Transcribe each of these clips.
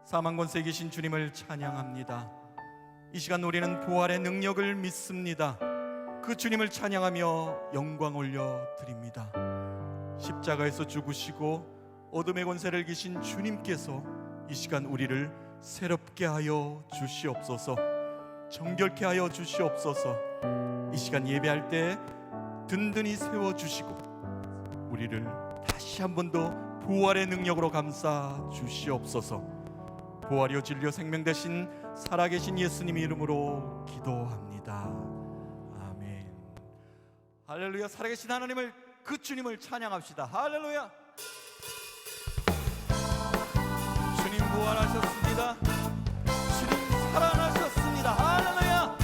사망 권세에 계신 주님을 찬양합니다. 이 시간 우리는 부활의 능력을 믿습니다. 그 주님을 찬양하며 영광 올려드립니다. 십자가에서 죽으시고 어둠의 권세를 기신 주님께서 이 시간 우리를 새롭게 하여 주시옵소서, 정결케 하여 주시옵소서. 이 시간 예배할 때 든든히 세워주시고 우리를 다시 한 번 더 부활의 능력으로 감싸 주시옵소서. 부활이요 진리요 생명 되신 살아계신 예수님 이름으로 기도합니다. 아멘. 할렐루야. 살아계신 하나님을, 그 주님을 찬양합시다. 할렐루야. 주님 부활하셨습니다. 주님 살아나셨습니다. 할렐루야.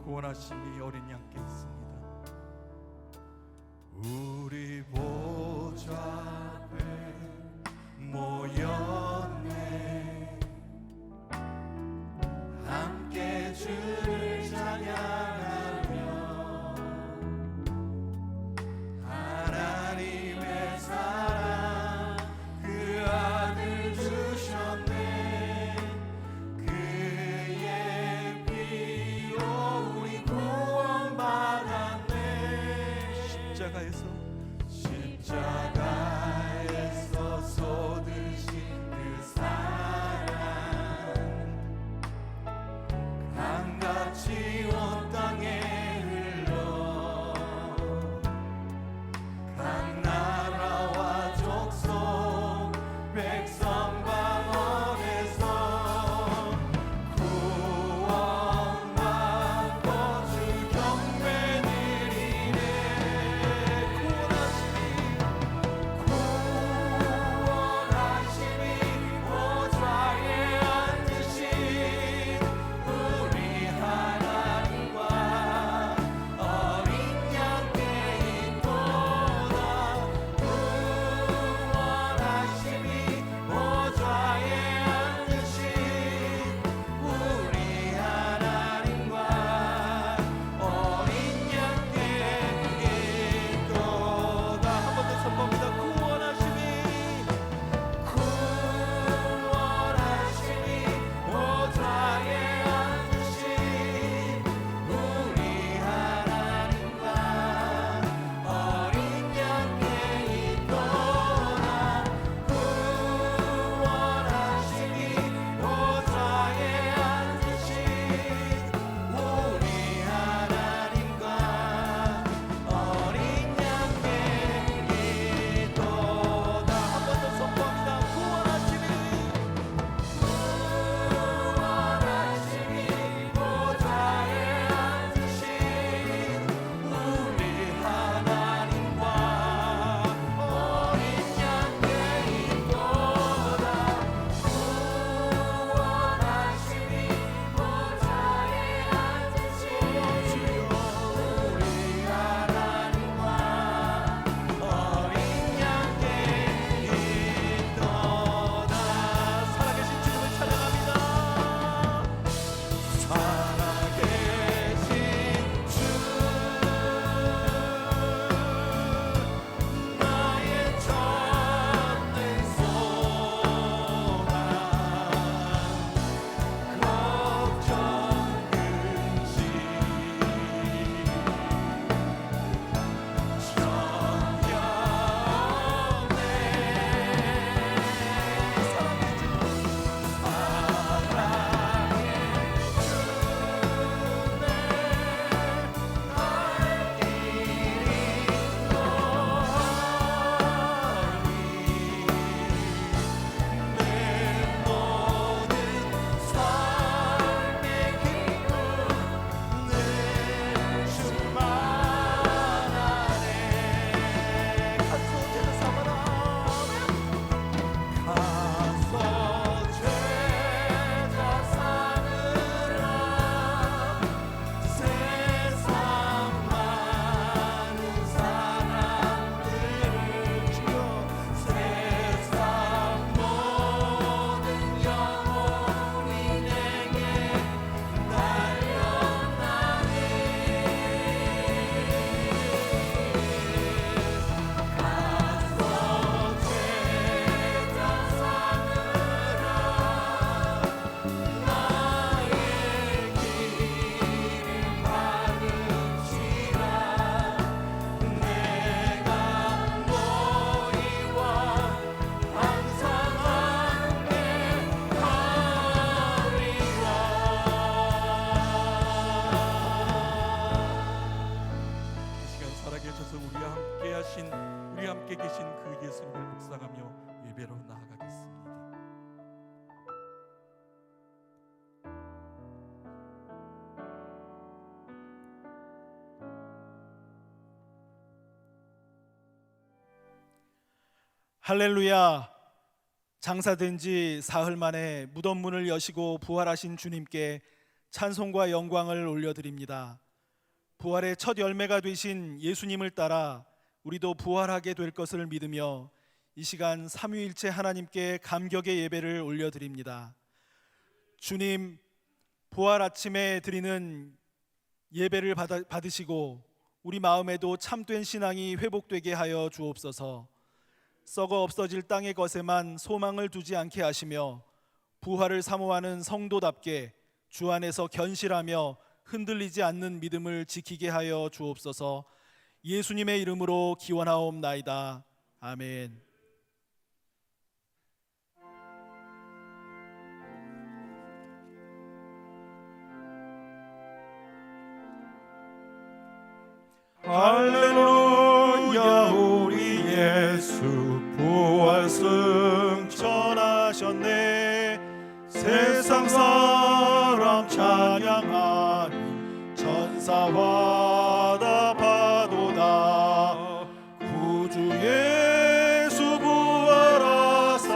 구원하심이 어린 양께 있습니다. 우리 보좌 앞에 모였네. 함께 주를 찬양하며 하나님의 사랑 그 아들 주셨네. 그의 피로 우리 구원받았네. 십자가에서 쏟으신 그 함께 계신 그 예수님을 묵상하며 예배로 나아가겠습니다. 할렐루야. 장사된 지 사흘 만에 무덤 문을 여시고 부활하신 주님께 찬송과 영광을 올려드립니다. 부활의 첫 열매가 되신 예수님을 따라 우리도 부활하게 될 것을 믿으며 이 시간 삼위일체 하나님께 감격의 예배를 올려드립니다. 주님, 부활 아침에 드리는 예배를 받으시고 우리 마음에도 참된 신앙이 회복되게 하여 주옵소서. 썩어 없어질 땅의 것에만 소망을 두지 않게 하시며 부활을 사모하는 성도답게 주 안에서 견실하며 흔들리지 않는 믿음을 지키게 하여 주옵소서. 예수님의 이름으로 기원하옵나이다. 아멘. 할렐루야. 우리 예수 부활 승천하셨네. 세상 사람 찬양하니 천사와 다 파도다. 구주 예수 부활하사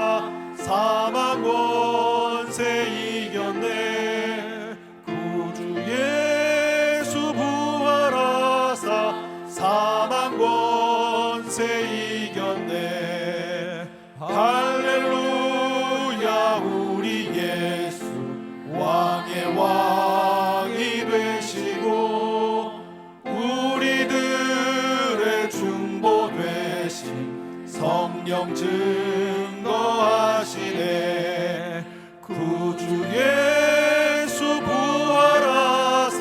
사망 권세 이겼네. 구주 예수 부활하사 사망 권세 이겼네. 할렐루야. 우리 예수 왕의 왕이 되시고 우리들의 중보 되신 성령 증거하시네. 구주 예수 부활하사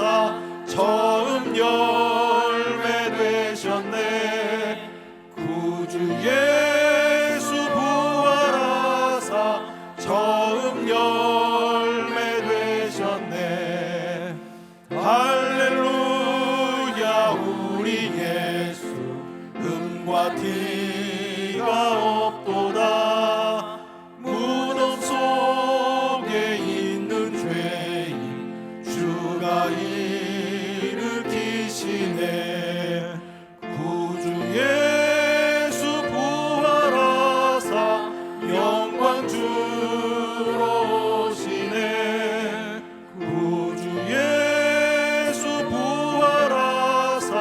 처음 열매 되셨네. 구주 예수 부활하사 처음 열매 되셨네. 할렐루야. 우리 예수 흠과 티가 없도다. 무덤 속에 있는 죄인 주가 일으키시네. 구주 예수 부활하사 영광 주로 오시네. 구주 예수 부활하사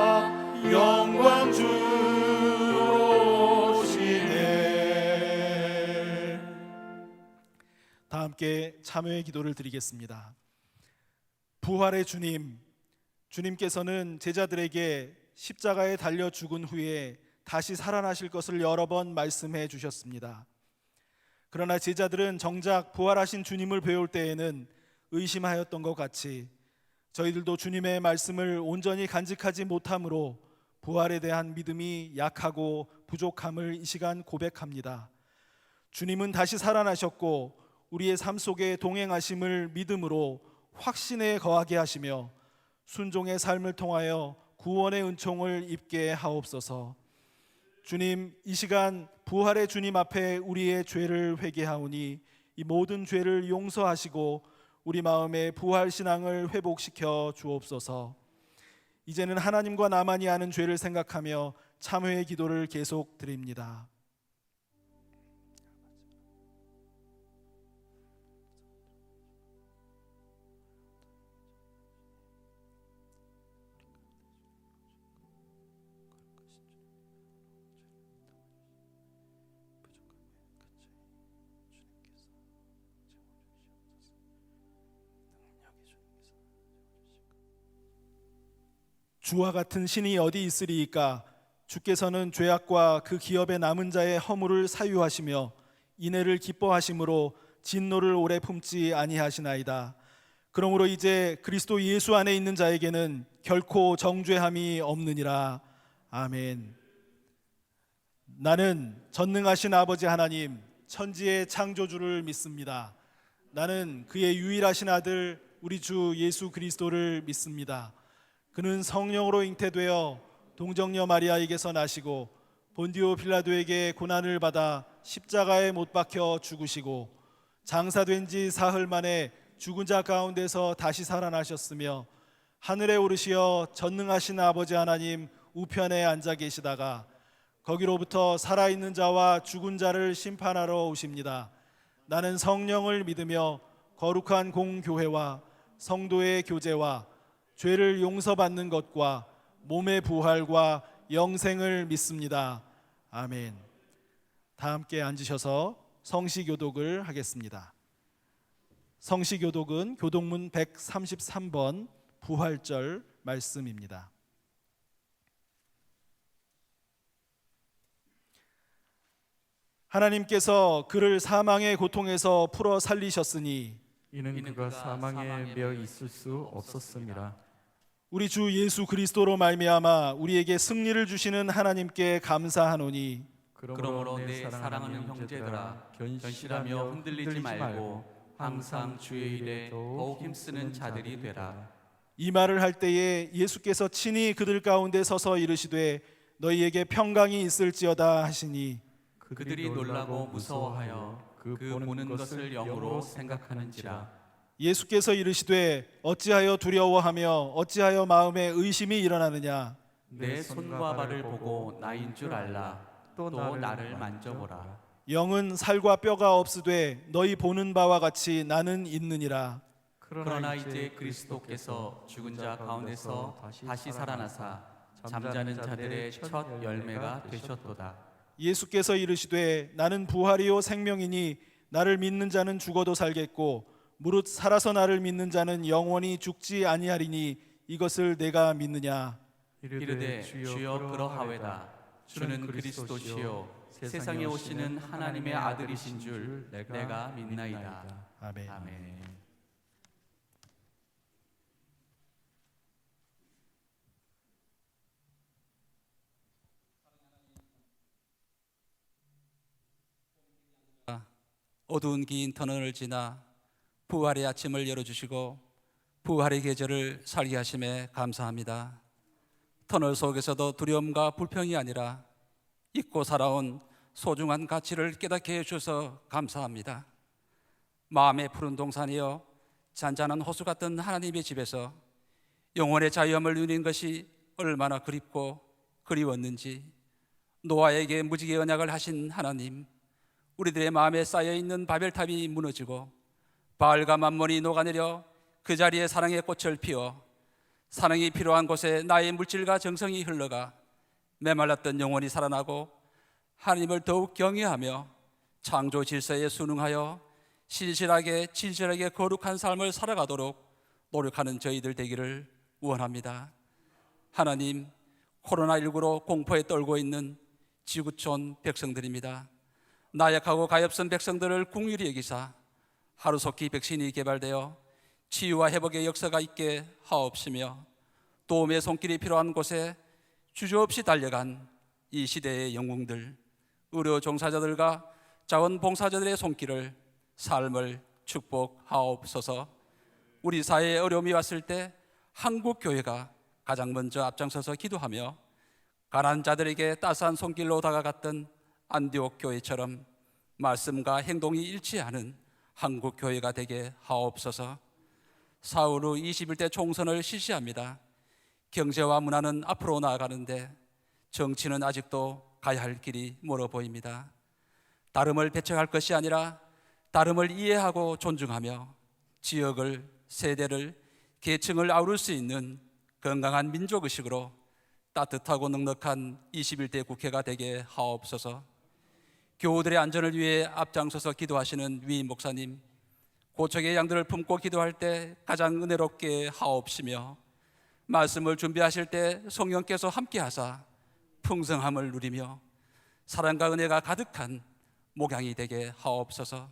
영광 주로 오시네. 다 함께 참여의 기도를 드리겠습니다. 부활의 주님, 주님께서는 제자들에게 십자가에 달려 죽은 후에 다시 살아나실 것을 여러 번 말씀해 주셨습니다. 그러나 제자들은 정작 부활하신 주님을 배울 때에는 의심하였던 것 같이 저희들도 주님의 말씀을 온전히 간직하지 못함으로 부활에 대한 믿음이 약하고 부족함을 이 시간 고백합니다. 주님은 다시 살아나셨고 우리의 삶 속에 동행하심을 믿음으로 확신에 거하게 하시며 순종의 삶을 통하여 구원의 은총을 입게 하옵소서. 주님, 이 시간 부활의 주님 앞에 우리의 죄를 회개하오니 이 모든 죄를 용서하시고 우리 마음의 부활 신앙을 회복시켜 주옵소서. 이제는 하나님과 나만이 아는 죄를 생각하며 참회의 기도를 계속 드립니다. 주와 같은 신이 어디 있으리이까. 주께서는 죄악과 그 기업의 남은 자의 허물을 사유하시며 인애를 기뻐하심으로 진노를 오래 품지 아니하시나이다. 그러므로 이제 그리스도 예수 안에 있는 자에게는 결코 정죄함이 없느니라. 아멘. 나는 전능하신 아버지 하나님, 천지의 창조주를 믿습니다. 나는 그의 유일하신 아들 우리 주 예수 그리스도를 믿습니다. 그는 성령으로 잉태되어 동정녀 마리아에게서 나시고 본디오 빌라도에게 고난을 받아 십자가에 못 박혀 죽으시고 장사된 지 사흘 만에 죽은 자 가운데서 다시 살아나셨으며 하늘에 오르시어 전능하신 아버지 하나님 우편에 앉아 계시다가 거기로부터 살아있는 자와 죽은 자를 심판하러 오십니다. 나는 성령을 믿으며 거룩한 공교회와 성도의 교제와 죄를 용서받는 것과 몸의 부활과 영생을 믿습니다. 아멘. 다 함께 앉으셔서 성시교독을 하겠습니다. 성시교독은 교독문 133번 부활절 말씀입니다. 하나님께서 그를 사망의 고통에서 풀어 살리셨으니 이는 그가 사망에 매어 있을 수 없었습니다. 우리 주 예수 그리스도로 말미암아 우리에게 승리를 주시는 하나님께 감사하노니 그러므로 내 사랑하는 형제들아 견실하며 흔들리지 말고 항상 주의 일에 더욱 힘쓰는 자들이 되라. 이 말을 할 때에 예수께서 친히 그들 가운데 서서 이르시되 너희에게 평강이 있을지어다 하시니 그들이 놀라고 무서워하여 그 보는 것을 영으로 생각하는지라. 예수께서 이르시되 어찌하여 두려워하며 어찌하여 마음에 의심이 일어나느냐. 내 손과 발을 보고 나인 줄 알라. 또 나를 만져보라. 영은 살과 뼈가 없으되 너희 보는 바와 같이 나는 있느니라. 그러나 이제 그리스도께서 죽은 자 가운데서 다시 살아나사 잠자는 자들의 첫 열매가 되셨도다. 예수께서 이르시되 나는 부활이요 생명이니 나를 믿는 자는 죽어도 살겠고 무릇 살아서 나를 믿는 자는 영원히 죽지 아니하리니 이것을 내가 믿느냐. 이르되 주여 그러하외다. 주는 그리스도시요 세상에 오시는 하나님의 아들이신 줄 내가 믿나이다. 아멘. 아멘. 어두운 긴 터널을 지나 부활의 아침을 열어주시고 부활의 계절을 살게 하심에 감사합니다. 터널 속에서도 두려움과 불평이 아니라 잊고 살아온 소중한 가치를 깨닫게 해주셔서 감사합니다. 마음의 푸른 동산이여 잔잔한 호수 같은 하나님의 집에서 영혼의 자유함을 누리는 것이 얼마나 그립고 그리웠는지 노아에게 무지개 언약을 하신 하나님, 우리들의 마음에 쌓여있는 바벨탑이 무너지고 바알과 만몬이 녹아내려 그 자리에 사랑의 꽃을 피워 사랑이 필요한 곳에 나의 물질과 정성이 흘러가 메말랐던 영혼이 살아나고 하나님을 더욱 경외하며 창조 질서에 순응하여 신실하게 진실하게 거룩한 삶을 살아가도록 노력하는 저희들 되기를 원합니다. 하나님, 코로나19로 공포에 떨고 있는 지구촌 백성들입니다. 나약하고 가엾은 백성들을 긍휼히 여기사 하루속히 백신이 개발되어 치유와 회복의 역사가 있게 하옵시며 도움의 손길이 필요한 곳에 주저없이 달려간 이 시대의 영웅들, 의료 종사자들과 자원봉사자들의 손길을 삶을 축복하옵소서. 우리 사회에 어려움이 왔을 때 한국 교회가 가장 먼저 앞장서서 기도하며 가난한 자들에게 따스한 손길로 다가갔던 안디옥 교회처럼 말씀과 행동이 일치하는 한국 교회가 되게 하옵소서. 사흘 후 21대 총선을 실시합니다. 경제와 문화는 앞으로 나아가는데 정치는 아직도 가야 할 길이 멀어 보입니다. 다름을 배척할 것이 아니라 다름을 이해하고 존중하며 지역을, 세대를, 계층을 아우를 수 있는 건강한 민족의식으로 따뜻하고 넉넉한 21대 국회가 되게 하옵소서. 교우들의 안전을 위해 앞장서서 기도하시는 위임 목사님, 고척의 양들을 품고 기도할 때 가장 은혜롭게 하옵시며 말씀을 준비하실 때 성령께서 함께하사 풍성함을 누리며 사랑과 은혜가 가득한 목양이 되게 하옵소서.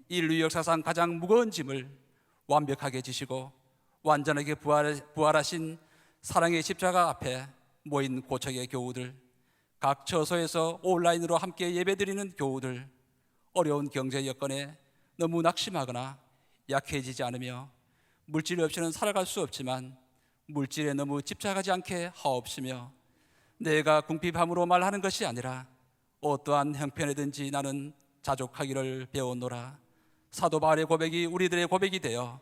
인류 역사상 가장 무거운 짐을 완벽하게 지시고 완전하게 부활하신 사랑의 십자가 앞에 모인 고척의 교우들, 각 처소에서 온라인으로 함께 예배드리는 교우들, 어려운 경제 여건에 너무 낙심하거나 약해지지 않으며 물질 없이는 살아갈 수 없지만 물질에 너무 집착하지 않게 하옵시며 내가 궁핍함으로 말하는 것이 아니라 어떠한 형편이든지 나는 자족하기를 배웠노라. 사도 바울의 고백이 우리들의 고백이 되어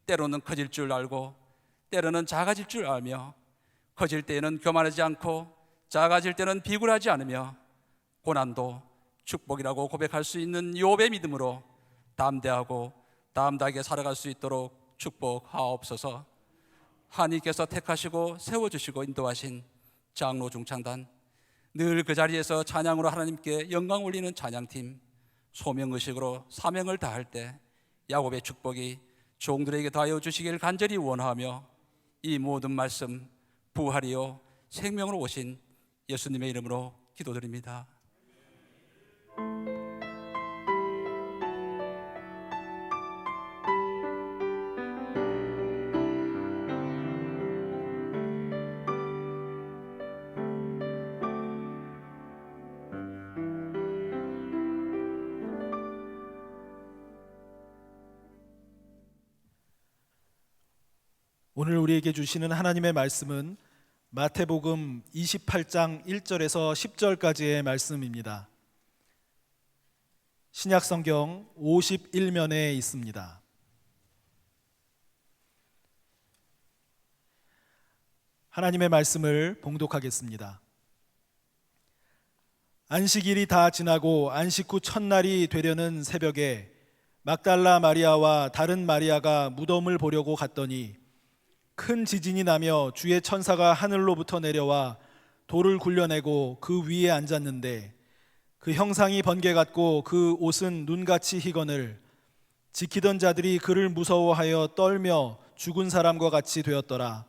때로는 커질 줄 알고 때로는 작아질 줄 알며, 커질 때에는 교만하지 않고 작아질 때는 비굴하지 않으며 고난도 축복이라고 고백할 수 있는 욥의 믿음으로 담대하고 담대하게 살아갈 수 있도록 축복하옵소서. 하나님께서 택하시고 세워주시고 인도하신 장로 중창단, 늘 그 자리에서 찬양으로 하나님께 영광 올리는 찬양팀, 소명의식으로 사명을 다할 때 야곱의 축복이 종들에게 더하여 주시길 간절히 원하며, 이 모든 말씀 부활이요 생명으로 오신 예수님의 이름으로 기도드립니다. 오늘 우리에게 주시는 하나님의 말씀은 마태복음 28장 1절에서 10절까지의 말씀입니다. 신약성경 51면에 있습니다. 하나님의 말씀을 봉독하겠습니다. 안식일이 다 지나고 안식 후 첫날이 되려는 새벽에 막달라 마리아와 다른 마리아가 무덤을 보려고 갔더니 큰 지진이 나며 주의 천사가 하늘로부터 내려와 돌을 굴려내고 그 위에 앉았는데, 그 형상이 번개 같고 그 옷은 눈같이 희거늘 지키던 자들이 그를 무서워하여 떨며 죽은 사람과 같이 되었더라.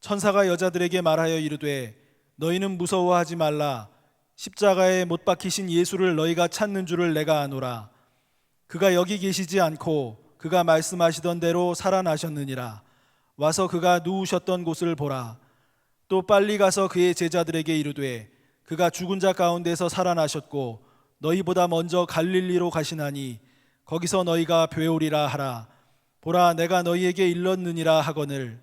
천사가 여자들에게 말하여 이르되 너희는 무서워하지 말라. 십자가에 못 박히신 예수를 너희가 찾는 줄을 내가 아노라. 그가 여기 계시지 않고 그가 말씀하시던 대로 살아나셨느니라. 와서 그가 누우셨던 곳을 보라. 또 빨리 가서 그의 제자들에게 이르되 그가 죽은 자 가운데서 살아나셨고 너희보다 먼저 갈릴리로 가시나니 거기서 너희가 배우리라 하라. 보라, 내가 너희에게 일렀느니라 하거늘.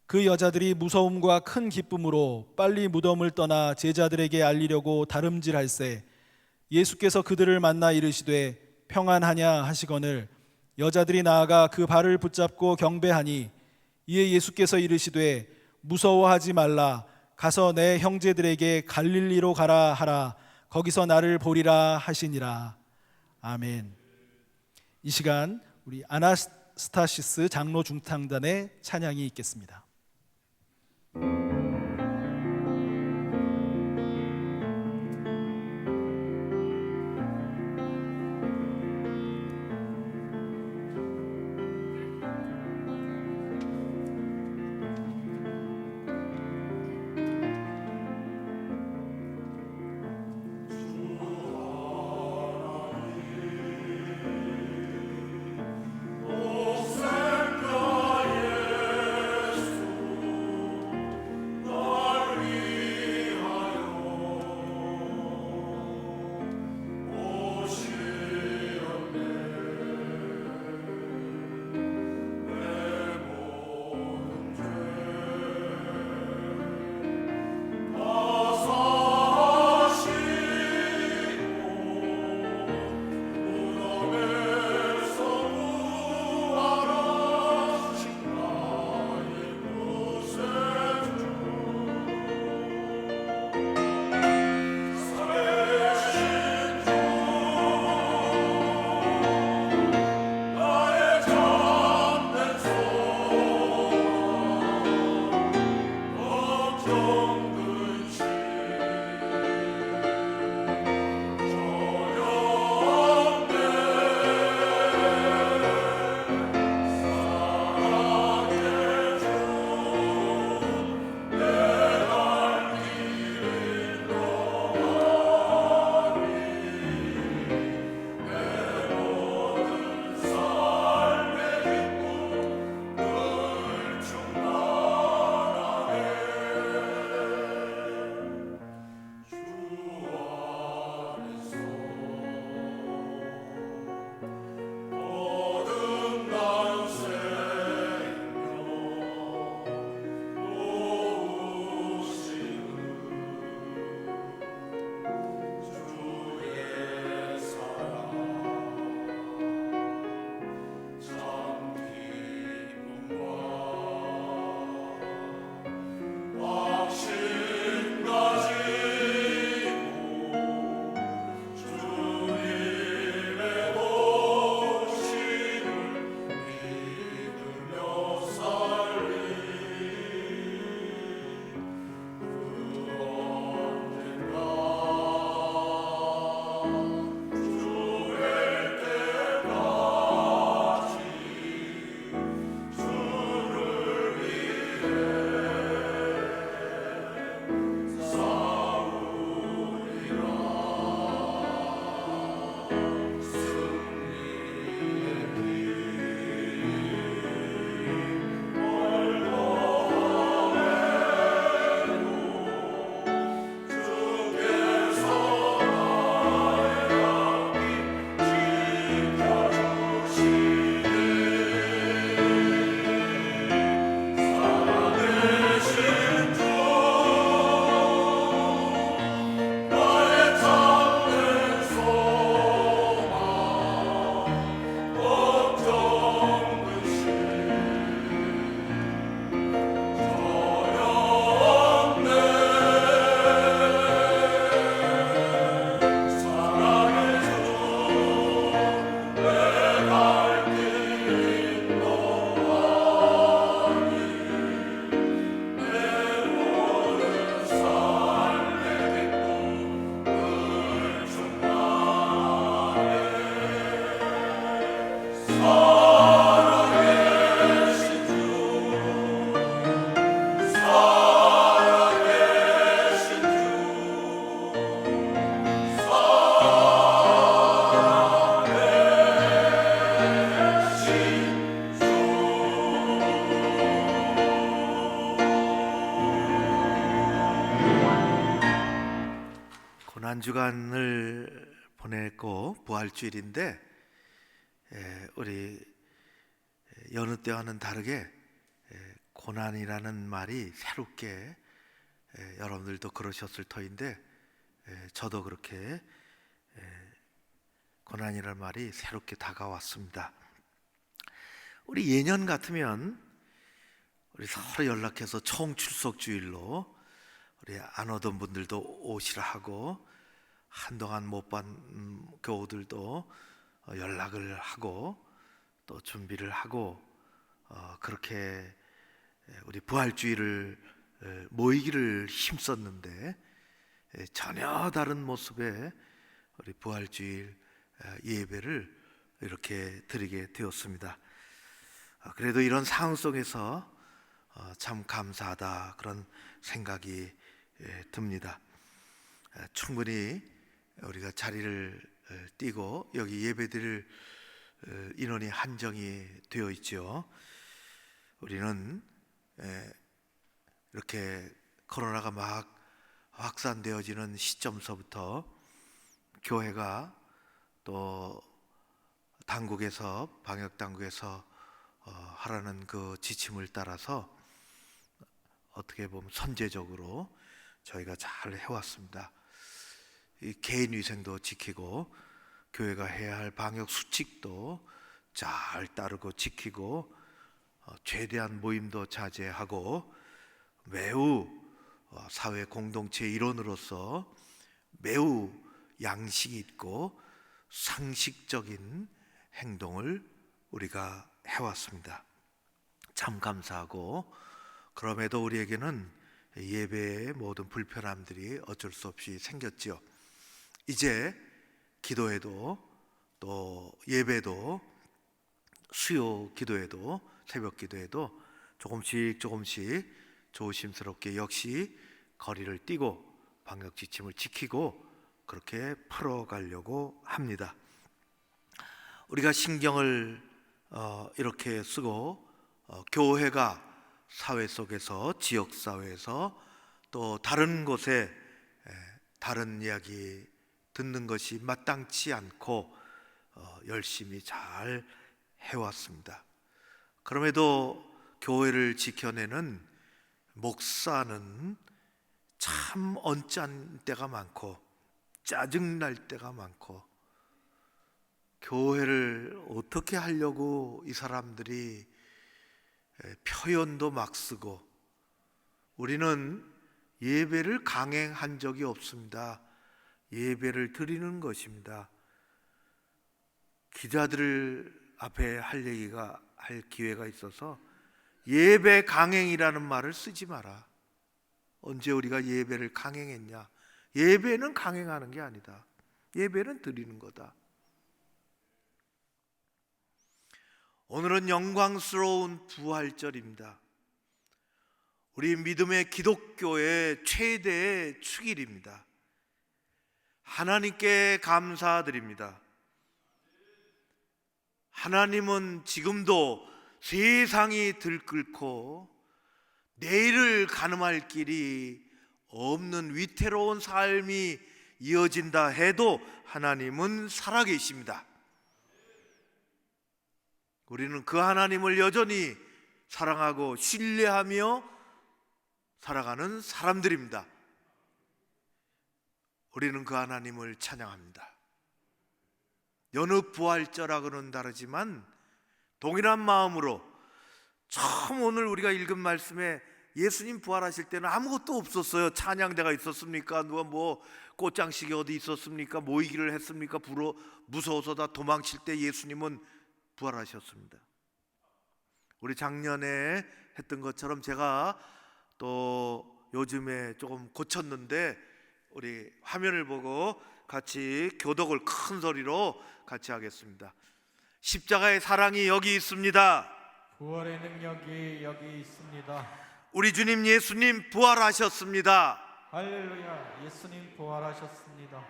그 여자들이 무서움과 큰 기쁨으로 빨리 무덤을 떠나 제자들에게 알리려고 다름질할세, 예수께서 그들을 만나 이르시되 평안하냐 하시거늘 여자들이 나아가 그 발을 붙잡고 경배하니, 이에 예수께서 이르시되 무서워하지 말라. 가서 내 형제들에게 갈릴리로 가라 하라. 거기서 나를 보리라 하시니라. 아멘. 이 시간 우리 아나스타시스 장로 중창단의 찬양이 있겠습니다. 고난 주간을 보냈고 부활주일인데 우리 여느 때와는 다르게 고난이라는 말이 새롭게 여러분들도 그러셨을 터인데 저도 그렇게 고난이라는 말이 새롭게 다가왔습니다. 우리 예년 같으면 우리 서로 연락해서 총출석 주일로 우리 안 오던 분들도 오시라 하고 한동안 못 본 교우들도 연락을 하고 또 준비를 하고 그렇게 우리 부활주일을 모이기를 힘썼는데 전혀 다른 모습의 우리 부활주일 예배를 이렇게 드리게 되었습니다. 그래도 이런 상황 속에서 참 감사하다 그런 생각이 듭니다. 충분히 우리가 자리를 띄고 여기 예배드릴 인원이 한정이 되어 있죠. 우리는 이렇게 코로나가 막 확산되어지는 시점서부터 교회가 또 당국에서 방역 당국에서 하라는 그 지침을 따라서 어떻게 보면 선제적으로 저희가 잘 해왔습니다. 이 개인 위생도 지키고 교회가 해야 할 방역 수칙도 잘 따르고 지키고 최대한 모임도 자제하고 매우 사회 공동체 일원으로서 매우 양식 있고 상식적인 행동을 우리가 해왔습니다. 참 감사하고 그럼에도 우리에게는 예배의 모든 불편함들이 어쩔 수 없이 생겼지요. 이제 기도에도 또 예배도 수요 기도에도 새벽 기도에도 조금씩 조심스럽게 역시 거리를 띄고 방역 지침을 지키고 그렇게 풀어가려고 합니다. 우리가 신경을 이렇게 쓰고 교회가 사회 속에서 지역 사회에서 또 다른 곳에 다른 이야기 듣는 것이 마땅치 않고 열심히 잘 해왔습니다. 그럼에도 교회를 지켜내는 목사는 참 언짢은 때가 많고 짜증날 때가 많고 교회를 어떻게 하려고 이 사람들이 표현도 막 쓰고 우리는 예배를 강행한 적이 없습니다. 예배를 드리는 것입니다. 기자들 앞에 할 기회가 있어서 예배 강행이라는 말을 쓰지 마라. 언제 우리가 예배를 강행했냐? 예배는 강행하는 게 아니다. 예배는 드리는 거다. 오늘은 영광스러운 부활절입니다. 우리 믿음의 기독교의 최대의 축일입니다. 하나님께 감사드립니다. 하나님은 지금도 세상이 들끓고 내일을 가늠할 길이 없는 위태로운 삶이 이어진다 해도 하나님은 살아계십니다. 우리는 그 하나님을 여전히 사랑하고 신뢰하며 살아가는 사람들입니다. 우리는 그 하나님을 찬양합니다. 여느 부활절하고는 다르지만 동일한 마음으로 처음 오늘 우리가 읽은 말씀에 예수님 부활하실 때는 아무것도 없었어요. 찬양대가 있었습니까? 누가 뭐 꽃장식이 어디 있었습니까? 모이기를 했습니까? 무서워서 다 도망칠 때 예수님은 부활하셨습니다. 우리 작년에 했던 것처럼 제가 또 요즘에 조금 고쳤는데 우리 화면을 보고 같이 교독을 큰 소리로 같이 하겠습니다. 십자가의 사랑이 여기 있습니다. 부활의 능력이 여기 있습니다. 우리 주님 예수님 부활하셨습니다. 할렐루야. 예수님 부활하셨습니다.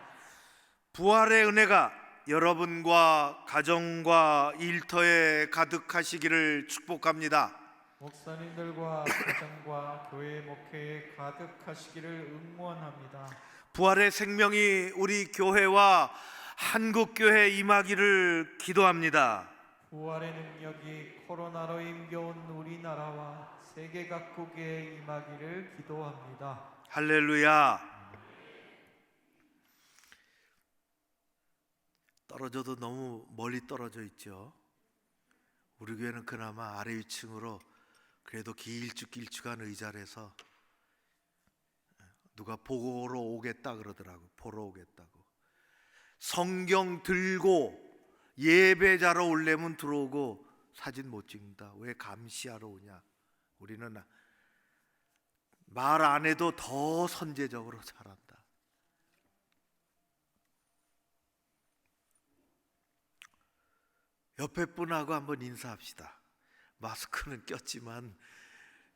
부활의 은혜가 여러분과 가정과 일터에 가득하시기를 축복합니다. 목사님들과 가정과 교회 목회에 가득하시기를 응원합니다. 부활의 생명이 우리 교회와 한국 교회에 임하기를 기도합니다. 부활의 능력이 코로나로 힘겨운 우리나라와 세계 각국에 임하기를 기도합니다. 할렐루야. 떨어져도 너무 멀리 떨어져 있죠. 우리 교회는 그나마 아래 위층으로 그래도 길쭉길쭉한 의자에서 누가 보러 오겠다 그러더라고. 보러 오겠다고. 성경 들고 예배자로 오려면 들어오고 사진 못 찍는다. 왜 감시하러 오냐? 우리는 말 안 해도 더 선제적으로 잘한다. 옆에 분하고 한번 인사합시다. 마스크는 꼈지만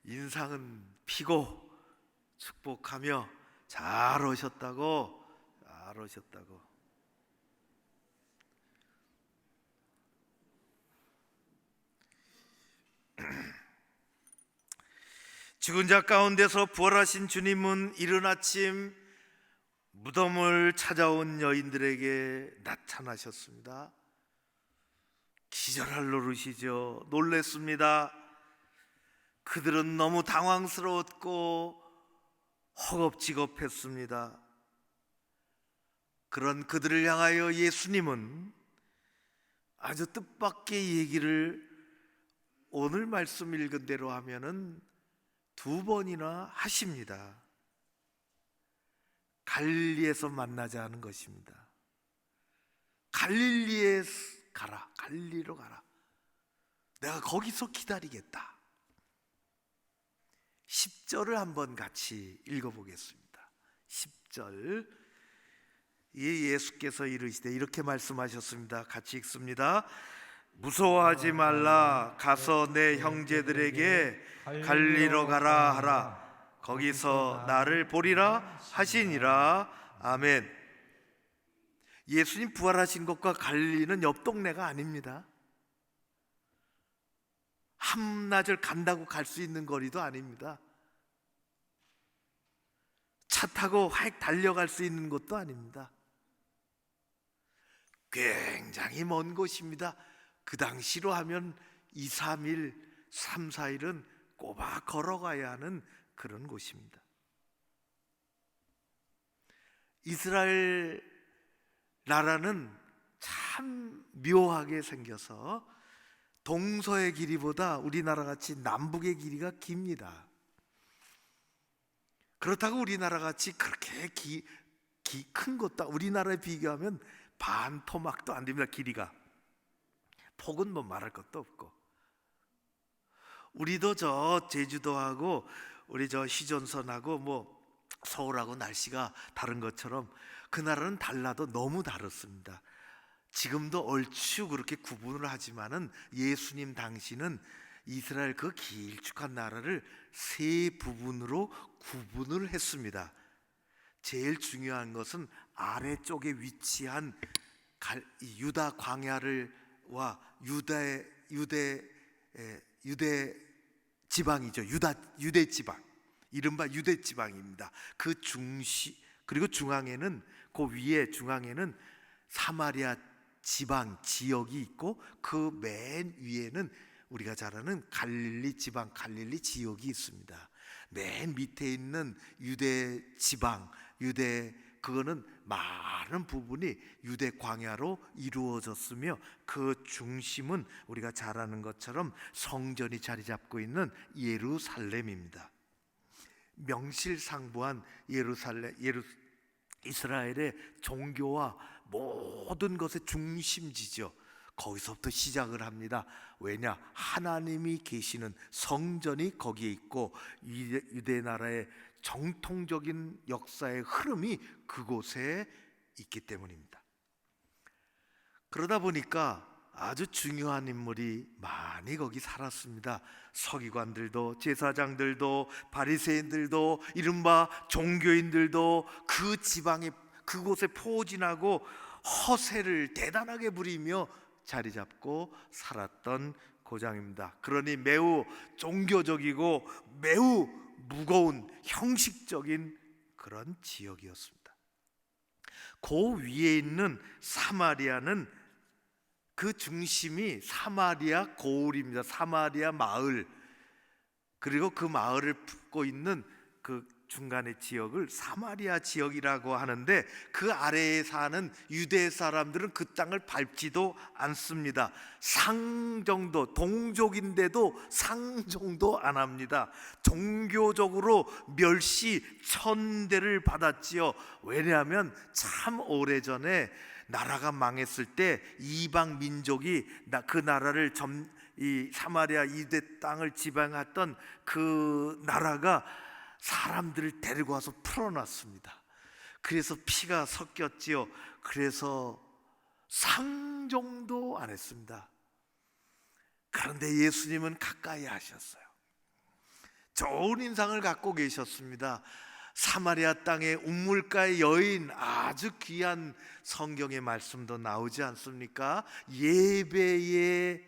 인상은 피고 축복하며 잘 오셨다고, 잘 오셨다고. 죽은 자 가운데서 부활하신 주님은 이른 아침 무덤을 찾아온 여인들에게 나타나셨습니다. 기절할 노릇이죠. 놀랬습니다. 그들은 너무 당황스러웠고 허겁지겁했습니다. 그런 그들을 향하여 예수님은 아주 뜻밖의 얘기를 오늘 말씀 읽은 대로 하면은 2번이나 하십니다. 갈릴리에서 만나자 하는 것입니다. 갈릴리에 가라. 갈릴리로 가라. 내가 거기서 기다리겠다. 10절을 한번 같이 읽어보겠습니다. 10절. 예수께서 이르시되 이렇게 말씀하셨습니다. 같이 읽습니다. 무서워하지 말라. 가서 내 형제들에게 갈리로 가라 하라. 거기서 나를 보리라 하시니라. 아멘. 예수님 부활하신 것과 갈릴리는 옆 동네가 아닙니다. 한나절 간다고 갈 수 있는 거리도 아닙니다. 차 타고 확 달려갈 수 있는 곳도 아닙니다. 굉장히 먼 곳입니다. 그 당시로 하면 2, 3일, 3, 4일은 꼬박 걸어가야 하는 그런 곳입니다. 이스라엘 나라는 참 묘하게 생겨서 동서의 길이보다 우리나라 같이 남북의 길이가 깁니다. 그렇다고 우리나라 같이 그렇게 큰 것도 우리나라에 비교하면 반 토막도 안 됩니다. 길이가. 폭은 뭐 말할 것도 없고. 우리도 저 제주도하고 우리 저 희전선하고 뭐 서울하고 날씨가 다른 것처럼 그 나라는 달라도 너무 다릅니다. 지금도 얼추 그렇게 구분을 하지만은 예수님 당시는 이스라엘 그 길쭉한 나라를 3부분으로 구분을 했습니다. 제일 중요한 것은 아래쪽에 위치한 유다 광야와 유대 지방이죠. 유대 지방, 이른바 유대 지방입니다. 그 그리고 중앙에는 그 위에 중앙에는 사마리아 지방 지역이 있고 그 맨 위에는 우리가 잘 아는 갈릴리 지방, 갈릴리 지역이 있습니다. 맨 밑에 있는 유대 지방, 그거는 많은 부분이 유대 광야로 이루어졌으며 그 중심은 우리가 잘 아는 것처럼 성전이 자리 잡고 있는 예루살렘입니다. 명실상부한 이스라엘의 종교와 모든 것의 중심지죠. 거기서부터 시작을 합니다. 왜냐? 하나님이 계시는 성전이 거기에 있고 유대 나라의 정통적인 역사의 흐름이 그곳에 있기 때문입니다. 그러다 보니까 아주 중요한 인물이 많이 거기 살았습니다. 서기관들도, 제사장들도, 바리새인들도, 이른바 종교인들도 그 지방에, 그곳에 포진하고 허세를 대단하게 부리며 자리 잡고 살았던 고장입니다. 그러니 매우 종교적이고 매우 무거운 형식적인 그런 지역이었습니다. 그 위에 있는 사마리아는 그 중심이 사마리아 고을입니다. 사마리아 마을, 그리고 그 마을을 품고 있는 그 중간의 지역을 사마리아 지역이라고 하는데, 그 아래에 사는 유대 사람들은 그 땅을 밟지도 않습니다. 상정도, 동족인데도 상정도 안 합니다. 종교적으로 멸시 천대를 받았지요. 왜냐하면 참 오래전에 나라가 망했을 때 이방 민족이 그 나라를 이 사마리아 이대 땅을 지배했던 그 나라가 사람들을 데리고 와서 풀어놨습니다. 그래서 피가 섞였지요. 그래서 상종도 안 했습니다. 그런데 예수님은 가까이 하셨어요. 좋은 인상을 갖고 계셨습니다. 사마리아 땅의 우물가의 여인, 아주 귀한 성경의 말씀도 나오지 않습니까? 예배의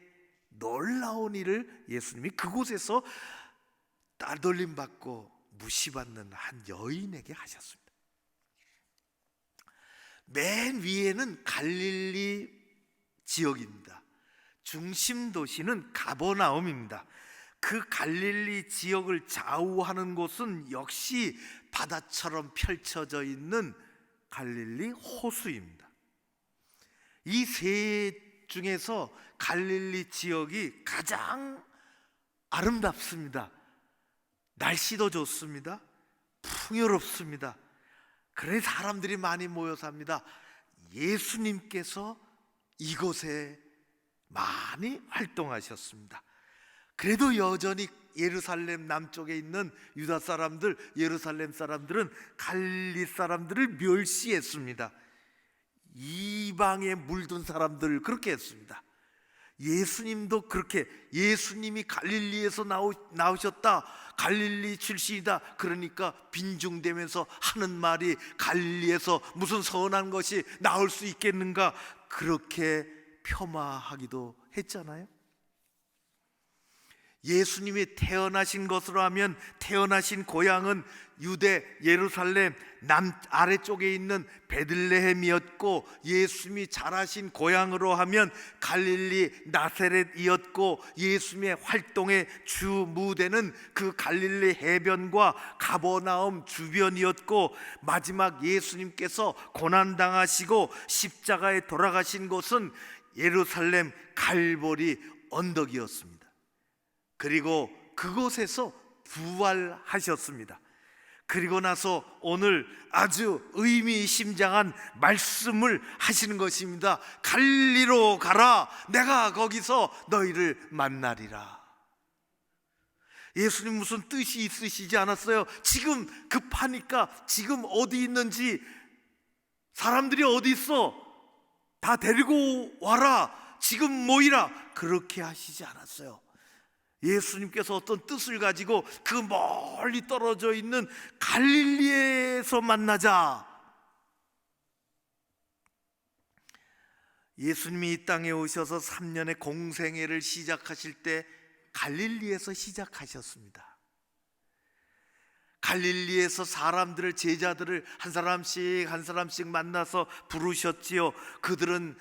놀라운 일을 예수님이 그곳에서 따돌림 받고 무시받는 한 여인에게 하셨습니다. 맨 위에는 갈릴리 지역입니다. 중심 도시는 가버나움입니다. 그 갈릴리 지역을 좌우하는 곳은 역시 바다처럼 펼쳐져 있는 갈릴리 호수입니다. 이 세 중에서 갈릴리 지역이 가장 아름답습니다. 날씨도 좋습니다. 풍요롭습니다. 그래 사람들이 많이 모여 삽니다. 예수님께서 이곳에 많이 활동하셨습니다. 그래도 여전히 예루살렘 남쪽에 있는 유다 사람들, 예루살렘 사람들은 갈릴리 사람들을 멸시했습니다. 이방에 물든 사람들을 그렇게 했습니다. 예수님도 그렇게, 예수님이 갈릴리에서 나오셨다, 갈릴리 출신이다, 그러니까 빈중되면서 하는 말이 갈릴리에서 무슨 선한 것이 나올 수 있겠는가, 그렇게 폄하하기도 했잖아요. 예수님이 태어나신 것으로 하면 태어나신 고향은 유대 예루살렘 아래쪽에 있는 베들레헴이었고, 예수님이 자라신 고향으로 하면 갈릴리 나사렛이었고, 예수님의 활동의 주 무대는 그 갈릴리 해변과 가버나움 주변이었고, 마지막 예수님께서 고난당하시고 십자가에 돌아가신 곳은 예루살렘 갈보리 언덕이었습니다. 그리고 그곳에서 부활하셨습니다. 그리고 나서 오늘 아주 의미심장한 말씀을 하시는 것입니다. 갈리로 가라, 내가 거기서 너희를 만나리라. 예수님 무슨 뜻이 있으시지 않았어요? 지금 급하니까 지금 어디 있는지, 사람들이 어디 있어, 다 데리고 와라, 지금 모이라, 그렇게 하시지 않았어요. 예수님께서 어떤 뜻을 가지고 그 멀리 떨어져 있는 갈릴리에서 만나자. 예수님이 이 땅에 오셔서 3년의 공생애를 시작하실 때 갈릴리에서 시작하셨습니다. 갈릴리에서 사람들을, 제자들을 한 사람씩 만나서 부르셨지요. 그들은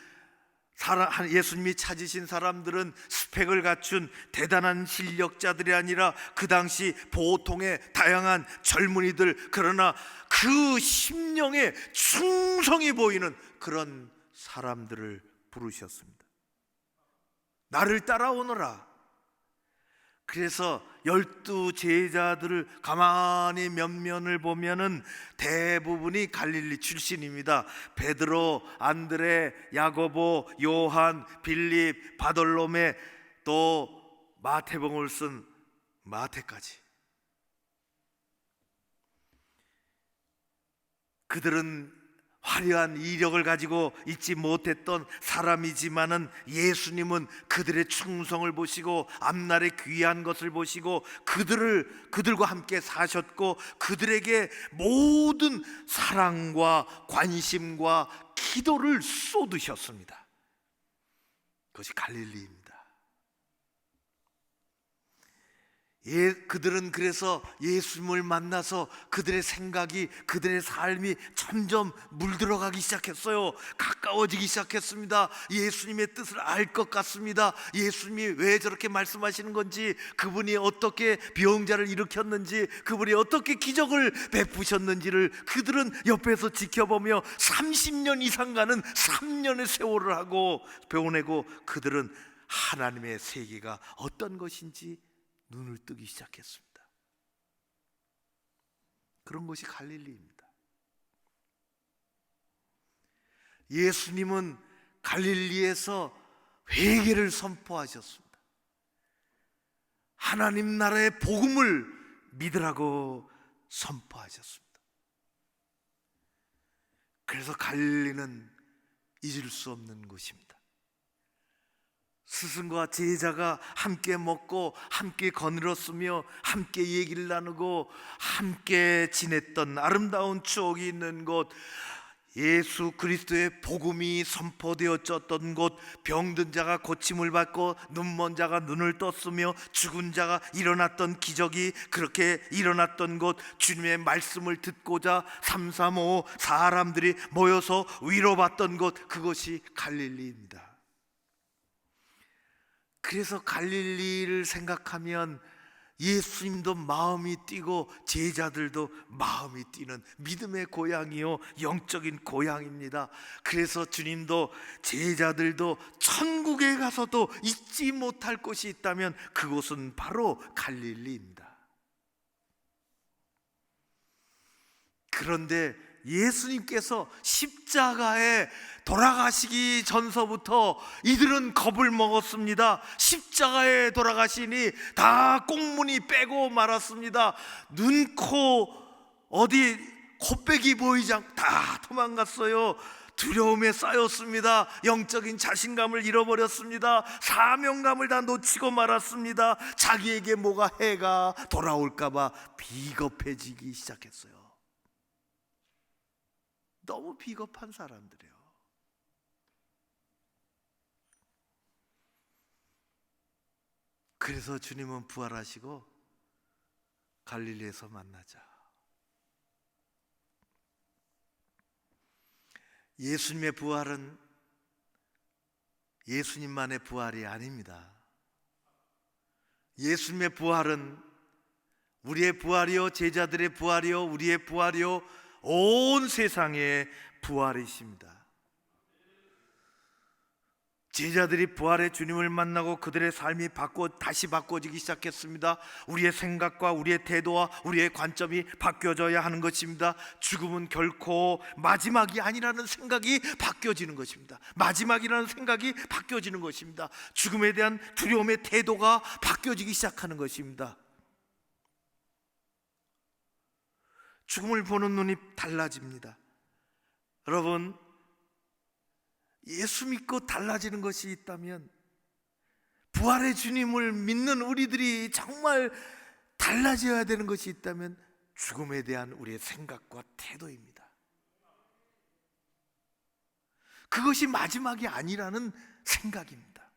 예수님이 찾으신 사람들은 스펙을 갖춘 대단한 실력자들이 아니라 그 당시 보통의 다양한 젊은이들, 그러나 그 심령에 충성이 보이는 그런 사람들을 부르셨습니다. 나를 따라오너라. 그래서 12 제자들을 가만히 면면을 보면은 대부분이 갈릴리 출신입니다. 베드로, 안드레, 야고보, 요한, 빌립, 바돌로메, 또 마태복음을 쓴 마태까지. 그들은 화려한 이력을 가지고 있지 못했던 사람이지만은 예수님은 그들의 충성을 보시고 앞날의 귀한 것을 보시고 그들과 함께 사셨고, 그들에게 모든 사랑과 관심과 기도를 쏟으셨습니다. 그것이 갈릴리입니다. 그들은 그래서 예수님을 만나서 그들의 생각이, 그들의 삶이 점점 물들어가기 시작했어요. 가까워지기 시작했습니다. 예수님의 뜻을 알 것 같습니다. 예수님이 왜 저렇게 말씀하시는 건지, 그분이 어떻게 병자를 일으켰는지, 그분이 어떻게 기적을 베푸셨는지를 그들은 옆에서 지켜보며 30년 이상 가는 3년의 세월을 하고 배워내고, 그들은 하나님의 세계가 어떤 것인지 눈을 뜨기 시작했습니다. 그런 것이 갈릴리입니다. 예수님은 갈릴리에서 회개를 선포하셨습니다. 하나님 나라의 복음을 믿으라고 선포하셨습니다. 그래서 갈릴리는 잊을 수 없는 곳입니다. 스승과 제자가 함께 먹고 함께 거닐었으며 함께 얘기를 나누고 함께 지냈던 아름다운 추억이 있는 곳, 예수 그리스도의 복음이 선포되어졌던 곳, 병든 자가 고침을 받고 눈먼 자가 눈을 떴으며 죽은 자가 일어났던 기적이 그렇게 일어났던 곳, 주님의 말씀을 듣고자 335 사람들이 모여서 위로받던 곳, 그것이 갈릴리입니다. 그래서 갈릴리를 생각하면 예수님도 마음이 뛰고 제자들도 마음이 뛰는 믿음의 고향이요, 영적인 고향입니다. 그래서 주님도 제자들도 천국에 가서도 잊지 못할 곳이 있다면 그곳은 바로 갈릴리입니다. 그런데 예수님께서 십자가에 돌아가시기 전서부터 이들은 겁을 먹었습니다. 십자가에 돌아가시니 다 꽁무니 빼고 말았습니다. 눈, 코, 어디 코빼기 보이지 않고 다 도망갔어요. 두려움에 쌓였습니다. 영적인 자신감을 잃어버렸습니다. 사명감을 다 놓치고 말았습니다. 자기에게 뭐가 해가 돌아올까봐 비겁해지기 시작했어요. 너무 비겁한 사람들이에요. 그래서 주님은 부활하시고 갈릴리에서 만나자. 예수님의 부활은 예수님만의 부활이 아닙니다. 예수님의 부활은 우리의 부활이요, 제자들의 부활이요, 우리의 부활이요, 온 세상의 부활이십니다. 제자들이 부활의 주님을 만나고 그들의 삶이 다시 바꿔지기 시작했습니다. 우리의 생각과 우리의 태도와 우리의 관점이 바뀌어져야 하는 것입니다. 죽음은 결코 마지막이 아니라는 생각이 바뀌어지는 것입니다. 마지막이라는 생각이 바뀌어지는 것입니다. 죽음에 대한 두려움의 태도가 바뀌어지기 시작하는 것입니다. 죽음을 보는 눈이 달라집니다. 여러분, 예수 믿고 달라지는 것이 있다면, 부활의 주님을 믿는 우리들이 정말 달라져야 되는 것이 있다면 죽음에 대한 우리의 생각과 태도입니다. 그것이 마지막이 아니라는 생각입니다.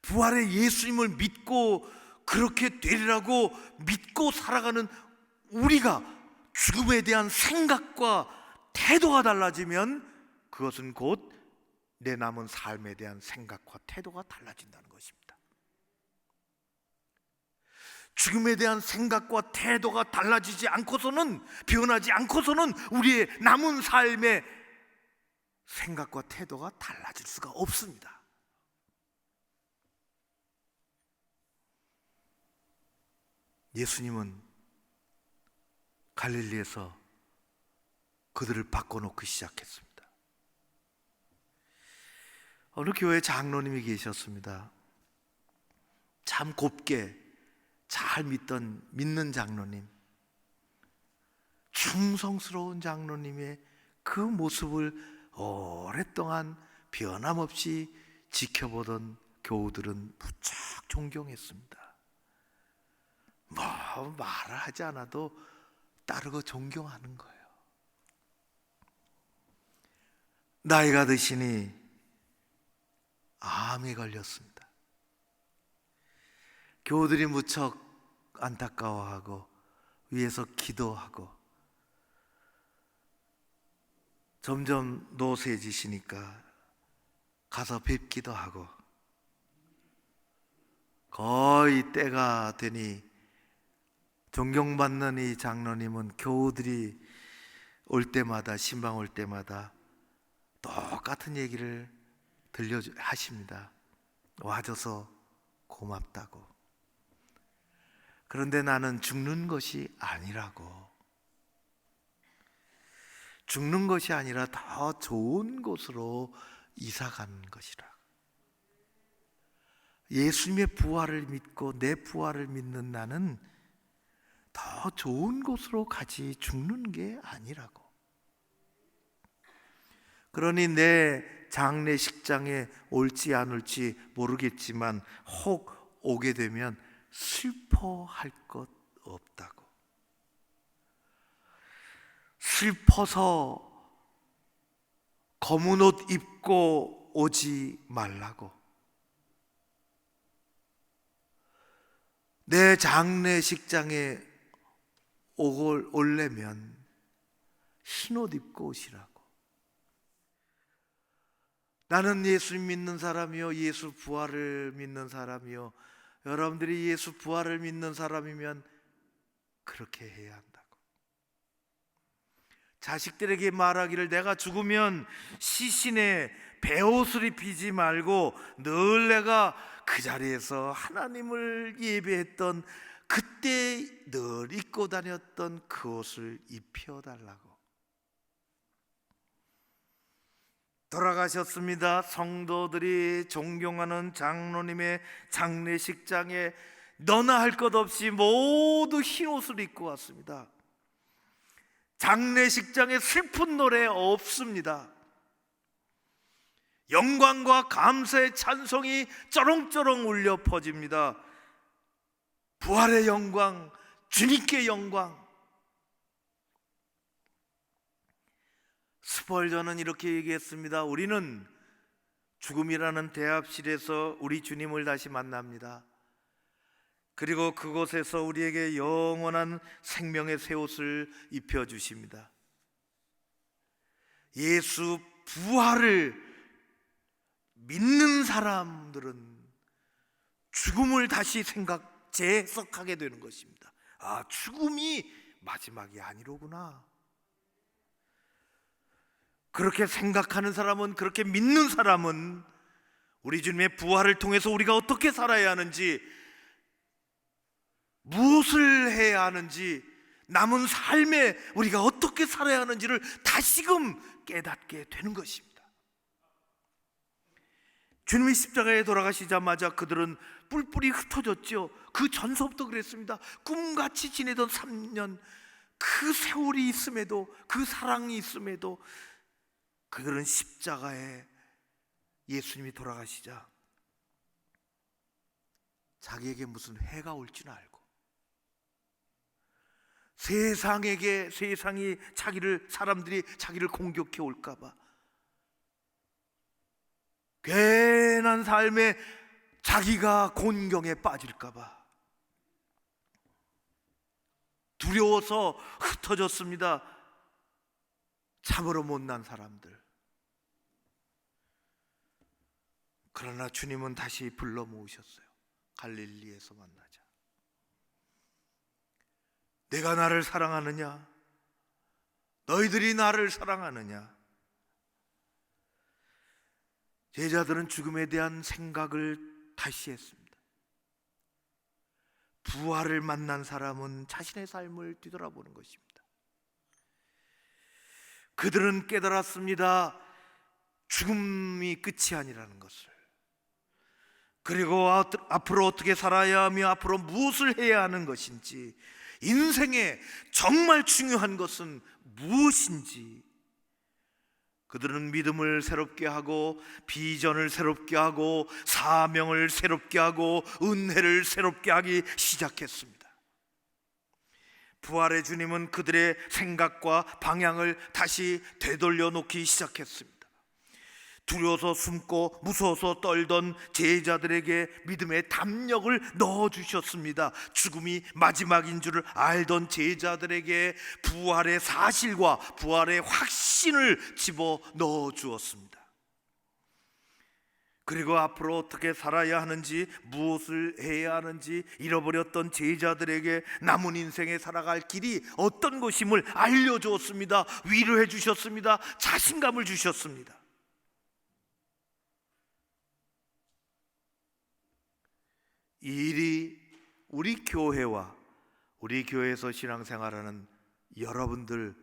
부활의 예수님을 믿고 그렇게 되리라고 믿고 살아가는 우리가 죽음에 대한 생각과 태도가 달라지면 그것은 곧 내 남은 삶에 대한 생각과 태도가 달라진다는 것입니다. 죽음에 대한 생각과 태도가 달라지지 않고서는, 변하지 않고서는 우리의 남은 삶의 생각과 태도가 달라질 수가 없습니다. 예수님은 갈릴리에서 그들을 바꿔놓기 시작했습니다. 어느 교회 장로님이 계셨습니다. 참 곱게 잘 믿는 장로님, 충성스러운 장로님의 그 모습을 오랫동안 변함없이 지켜보던 교우들은 무척 존경했습니다. 뭐 말을 하지 않아도 따르고 존경하는 거예요. 나이가 드시니 암에 걸렸습니다. 교우들이 무척 안타까워하고 위에서 기도하고 점점 노쇠해지시니까 가서 뵙기도 하고 거의 때가 되니 존경받는 이 장로님은 교우들이 올 때마다 신방 올 때마다 똑같은 얘기를 하십니다. 와줘서 고맙다고. 그런데 나는 죽는 것이 아니라고. 죽는 것이 아니라 더 좋은 곳으로 이사 가는 것이라. 예수님의 부활을 믿고 내 부활을 믿는 나는 더 좋은 곳으로 가지 죽는 게 아니라고. 그러니 내 장례식장에 올지 안 올지 모르겠지만 혹 오게 되면 슬퍼할 것 없다고. 슬퍼서 검은 옷 입고 오지 말라고. 내 장례식장에 올려면 흰 옷 입고 오시라고. 나는 예수 믿는 사람이요, 예수 부활을 믿는 사람이요. 여러분들이 예수 부활을 믿는 사람이면 그렇게 해야 한다고. 자식들에게 말하기를 내가 죽으면 시신에 베옷을 입히지 말고 늘 내가 그 자리에서 하나님을 예배했던 그때 늘 입고 다녔던 그 옷을 입혀달라고. 돌아가셨습니다. 성도들이 존경하는 장로님의 장례식장에 너나 할 것 없이 모두 흰 옷을 입고 왔습니다. 장례식장에 슬픈 노래 없습니다. 영광과 감사의 찬송이 쩌렁쩌렁 울려 퍼집니다. 부활의 영광, 주님께 영광. 스펄전은 이렇게 얘기했습니다. 우리는 죽음이라는 대합실에서 우리 주님을 다시 만납니다. 그리고 그곳에서 우리에게 영원한 생명의 새 옷을 입혀주십니다. 예수 부활을 믿는 사람들은 죽음을 다시 재해석하게 되는 것입니다. 아, 죽음이 마지막이 아니로구나. 그렇게 생각하는 사람은, 그렇게 믿는 사람은 우리 주님의 부활을 통해서 우리가 어떻게 살아야 하는지, 무엇을 해야 하는지, 남은 삶에 우리가 어떻게 살아야 하는지를 다시금 깨닫게 되는 것입니다. 주님이 십자가에 돌아가시자마자 그들은 뿔뿔이 흩어졌죠. 그 전서부터 그랬습니다. 꿈같이 지내던 3년, 그 세월이 있음에도, 그 사랑이 있음에도 그들은 십자가에 예수님이 돌아가시자 자기에게 무슨 해가 올 줄 알고, 세상이 사람들이 자기를 공격해 올까봐, 괜한 삶에 자기가 곤경에 빠질까봐 두려워서 흩어졌습니다. 참으로 못난 사람들. 그러나 주님은 다시 불러 모으셨어요. 갈릴리에서 만나자. 내가 나를 사랑하느냐? 너희들이 나를 사랑하느냐? 제자들은 죽음에 대한 생각을 다시 했습니다. 부활을 만난 사람은 자신의 삶을 뒤돌아보는 것입니다. 그들은 깨달았습니다. 죽음이 끝이 아니라는 것을. 그리고 앞으로 어떻게 살아야 하며 앞으로 무엇을 해야 하는 것인지, 인생에 정말 중요한 것은 무엇인지 그들은 믿음을 새롭게 하고, 비전을 새롭게 하고, 사명을 새롭게 하고, 은혜를 새롭게 하기 시작했습니다. 부활의 주님은 그들의 생각과 방향을 다시 되돌려 놓기 시작했습니다. 두려워서 숨고 무서워서 떨던 제자들에게 믿음의 담력을 넣어주셨습니다. 죽음이 마지막인 줄을 알던 제자들에게 부활의 사실과 부활의 확신을 집어넣어 주었습니다. 그리고 앞으로 어떻게 살아야 하는지, 무엇을 해야 하는지 잃어버렸던 제자들에게 남은 인생에 살아갈 길이 어떤 것임을 알려주었습니다. 위로해 주셨습니다. 자신감을 주셨습니다. 이 일이 우리 교회와 우리 교회에서 신앙생활하는 여러분들,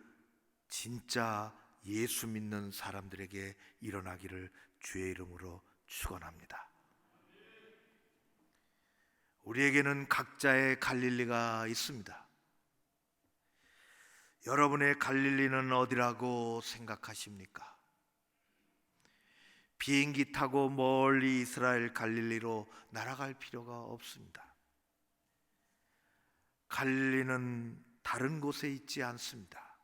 진짜 예수 믿는 사람들에게 일어나기를 주의 이름으로 축원합니다. 우리에게는 각자의 갈릴리가 있습니다. 여러분의 갈릴리는 어디라고 생각하십니까? 비행기 타고 멀리 이스라엘 갈릴리로 날아갈 필요가 없습니다. 갈릴리는 다른 곳에 있지 않습니다.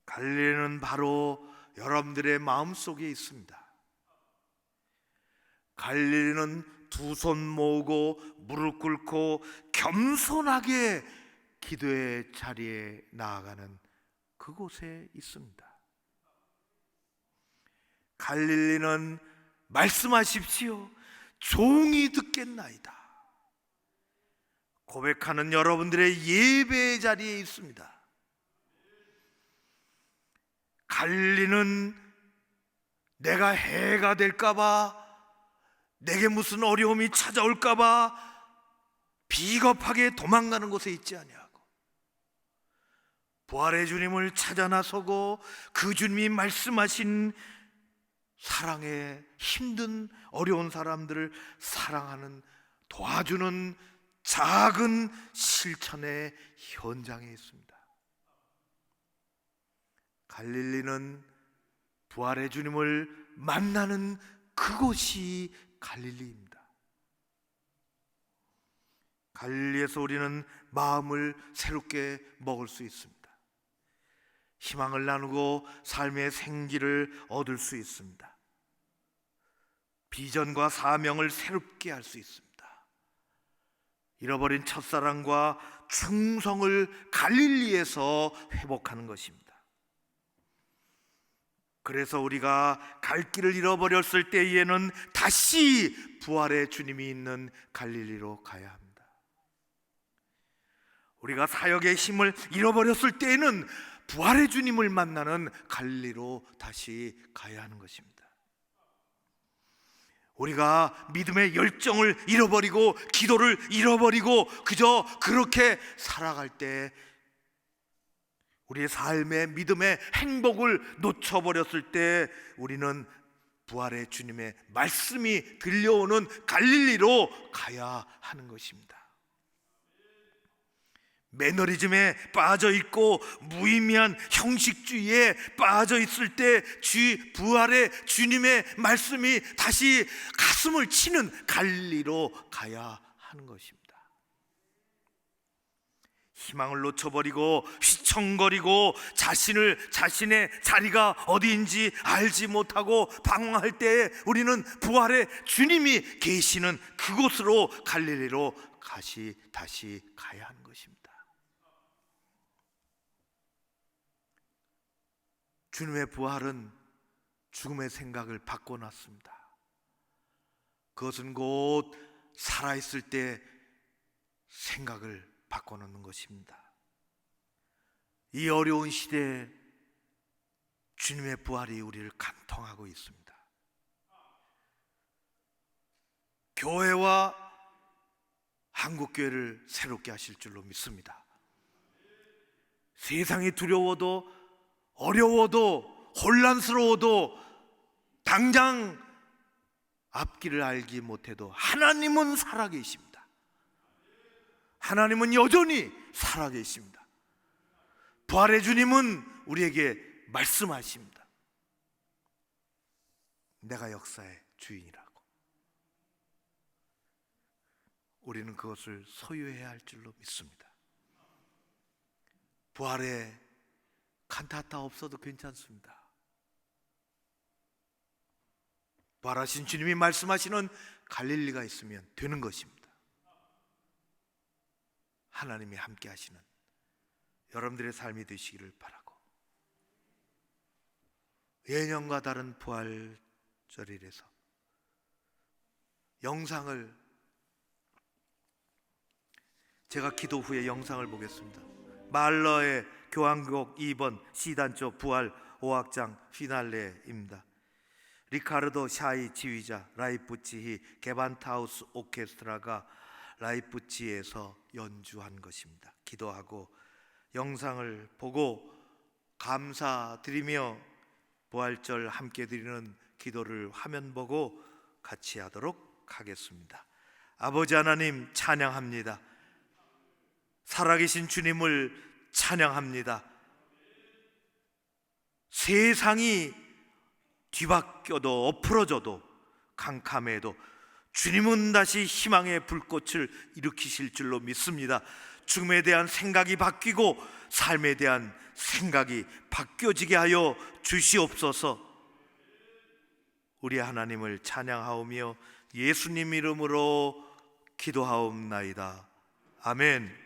갈릴리는 바로 여러분들의 마음속에 있습니다. 갈릴리는 두 손 모으고 무릎 꿇고 겸손하게 기도의 자리에 나아가는 그곳에 있습니다. 갈릴리는 말씀하십시오, 종이 듣겠나이다 고백하는 여러분들의 예배의 자리에 있습니다. 갈릴리는 내가 해가 될까봐, 내게 무슨 어려움이 찾아올까봐 비겁하게 도망가는 곳에 있지 아니하고, 부활의 주님을 찾아 나서고 그 주님이 말씀하신 사랑에 힘든 어려운 사람들을 사랑하는, 도와주는 작은 실천의 현장에 있습니다. 갈릴리는 부활의 주님을 만나는 그곳이 갈릴리입니다. 갈릴리에서 우리는 마음을 새롭게 먹을 수 있습니다. 희망을 나누고 삶의 생기를 얻을 수 있습니다. 비전과 사명을 새롭게 할 수 있습니다. 잃어버린 첫사랑과 충성을 갈릴리에서 회복하는 것입니다. 그래서 우리가 갈 길을 잃어버렸을 때에는 다시 부활의 주님이 있는 갈릴리로 가야 합니다. 우리가 사역의 힘을 잃어버렸을 때에는 부활의 주님을 만나는 갈릴리로 다시 가야 하는 것입니다. 우리가 믿음의 열정을 잃어버리고 기도를 잃어버리고 그저 그렇게 살아갈 때, 우리의 삶의 믿음의 행복을 놓쳐버렸을 때 우리는 부활의 주님의 말씀이 들려오는 갈릴리로 가야 하는 것입니다. 매너리즘에 빠져 있고 무의미한 형식주의에 빠져 있을 때 부활의 주님의 말씀이 다시 가슴을 치는 갈릴리로 가야 하는 것입니다. 희망을 놓쳐버리고 휘청거리고 자신의 자리가 어디인지 알지 못하고 방황할 때 우리는 부활의 주님이 계시는 그곳으로, 갈릴리로 다시 가야 하는 것입니다. 주님의 부활은 죽음의 생각을 바꿔놨습니다. 그것은 곧 살아있을 때 생각을 바꿔놓는 것입니다. 이 어려운 시대에 주님의 부활이 우리를 간통하고 있습니다. 교회와 한국교회를 새롭게 하실 줄로 믿습니다. 세상이 두려워도 어려워도 혼란스러워도 당장 앞길을 알지 못해도 하나님은 살아계십니다. 하나님은 여전히 살아계십니다. 부활의 주님은 우리에게 말씀하십니다. 내가 역사의 주인이라고. 우리는 그것을 소유해야 할 줄로 믿습니다. 부활에 칸타타 없어도 괜찮습니다. 부활하신 주님이 말씀하시는 갈릴리가 있으면 되는 것입니다. 하나님이 함께 하시는 여러분들의 삶이 되시기를 바라고, 예년과 다른 부활절이라서 영상을, 제가 기도 후에 영상을 보겠습니다. 말러의 교향곡 2번 C단조 부활 5악장 피날레입니다. 리카르도 샤이 지휘자, 라이프치히 게반타우스 오케스트라가 라이프치히에서 연주한 것입니다. 기도하고 영상을 보고 감사드리며 부활절 함께 드리는 기도를 화면 보고 같이 하도록 하겠습니다. 아버지 하나님 찬양합니다. 살아계신 주님을 찬양합니다. 세상이 뒤바뀌어도 엎으러져도 캄캄해도 주님은 다시 희망의 불꽃을 일으키실 줄로 믿습니다. 죽음에 대한 생각이 바뀌고 삶에 대한 생각이 바뀌어지게 하여 주시옵소서. 우리 하나님을 찬양하오며 예수님 이름으로 기도하옵나이다. 아멘.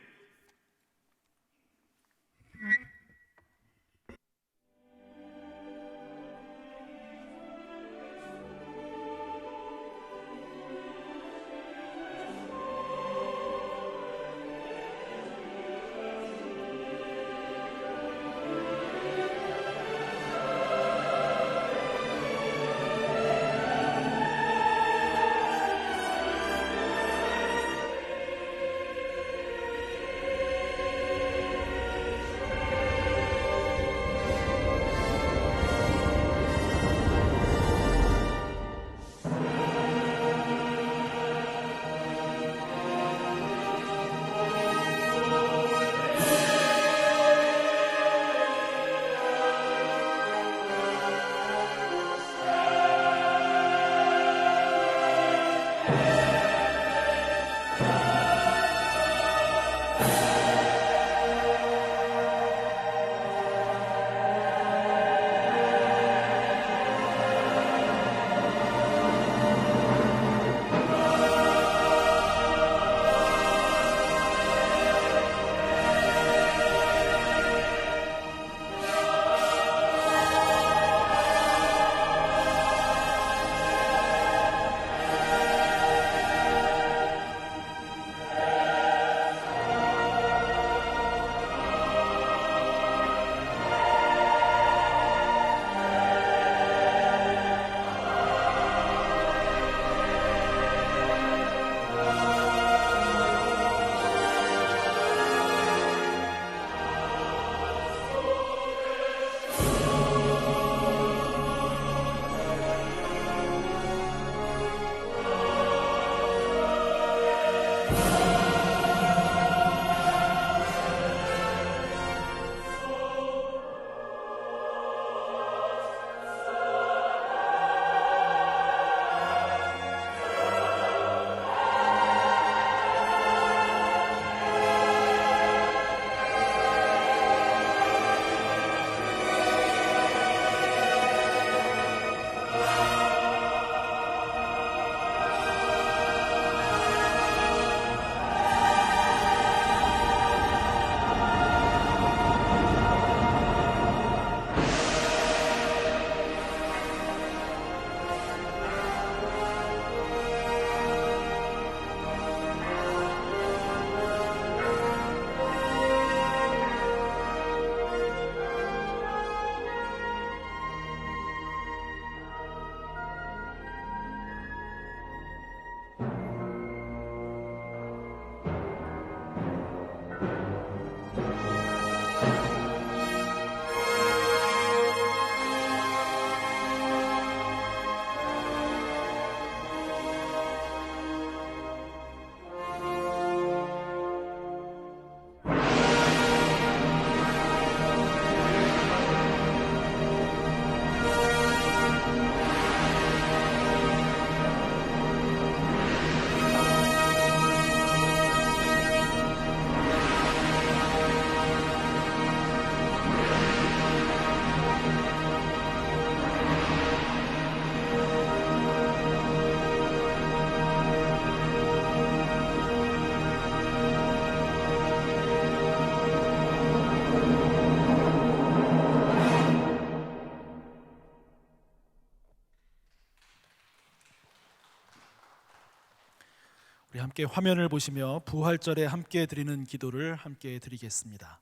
함께 화면을 보시며 부활절에 함께 드리는 기도를 함께 드리겠습니다.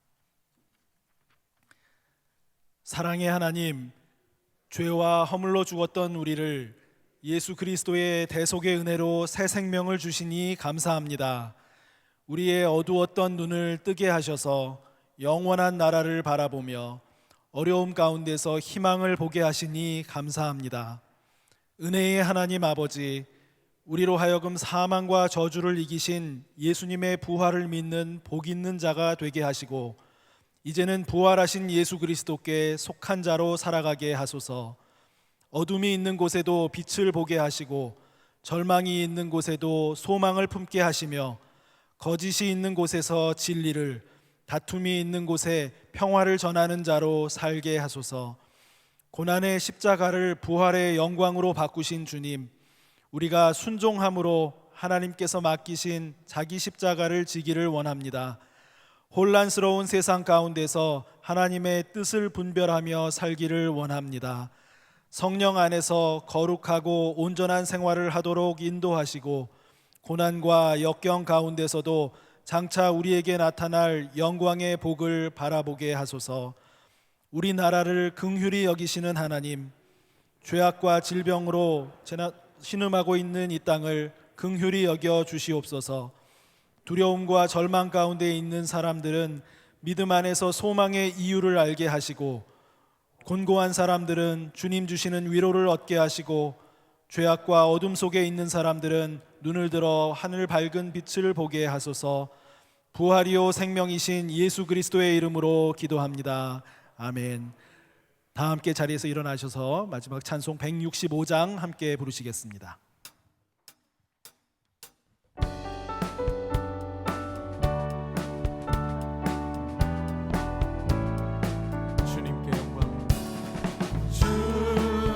사랑의 하나님, 죄와 허물로 죽었던 우리를 예수 그리스도의 대속의 은혜로 새 생명을 주시니 감사합니다. 우리의 어두웠던 눈을 뜨게 하셔서 영원한 나라를 바라보며 어려움 가운데서 희망을 보게 하시니 감사합니다. 은혜의 하나님 아버지, 우리로 하여금 사망과 저주를 이기신 예수님의 부활을 믿는 복 있는 자가 되게 하시고 이제는 부활하신 예수 그리스도께 속한 자로 살아가게 하소서. 어둠이 있는 곳에도 빛을 보게 하시고 절망이 있는 곳에도 소망을 품게 하시며 거짓이 있는 곳에서 진리를, 다툼이 있는 곳에 평화를 전하는 자로 살게 하소서. 고난의 십자가를 부활의 영광으로 바꾸신 주님, 우리가 순종함으로 하나님께서 맡기신 자기 십자가를 지기를 원합니다. 혼란스러운 세상 가운데서 하나님의 뜻을 분별하며 살기를 원합니다. 성령 안에서 거룩하고 온전한 생활을 하도록 인도하시고 고난과 역경 가운데서도 장차 우리에게 나타날 영광의 복을 바라보게 하소서. 우리나라를 긍휼히 여기시는 하나님, 죄악과 질병으로 신음하고 있는 이 땅을 긍휼히 여겨 주시옵소서. 두려움과 절망 가운데 있는 사람들은 믿음 안에서 소망의 이유를 알게 하시고 곤고한 사람들은 주님 주시는 위로를 얻게 하시고 죄악과 어둠 속에 있는 사람들은 눈을 들어 하늘 밝은 빛을 보게 하소서. 부활이요 생명이신 예수 그리스도의 이름으로 기도합니다. 아멘. 다 함께 자리에서 일어나셔서 마지막 찬송 165장 함께 부르시겠습니다. 주님께 영광.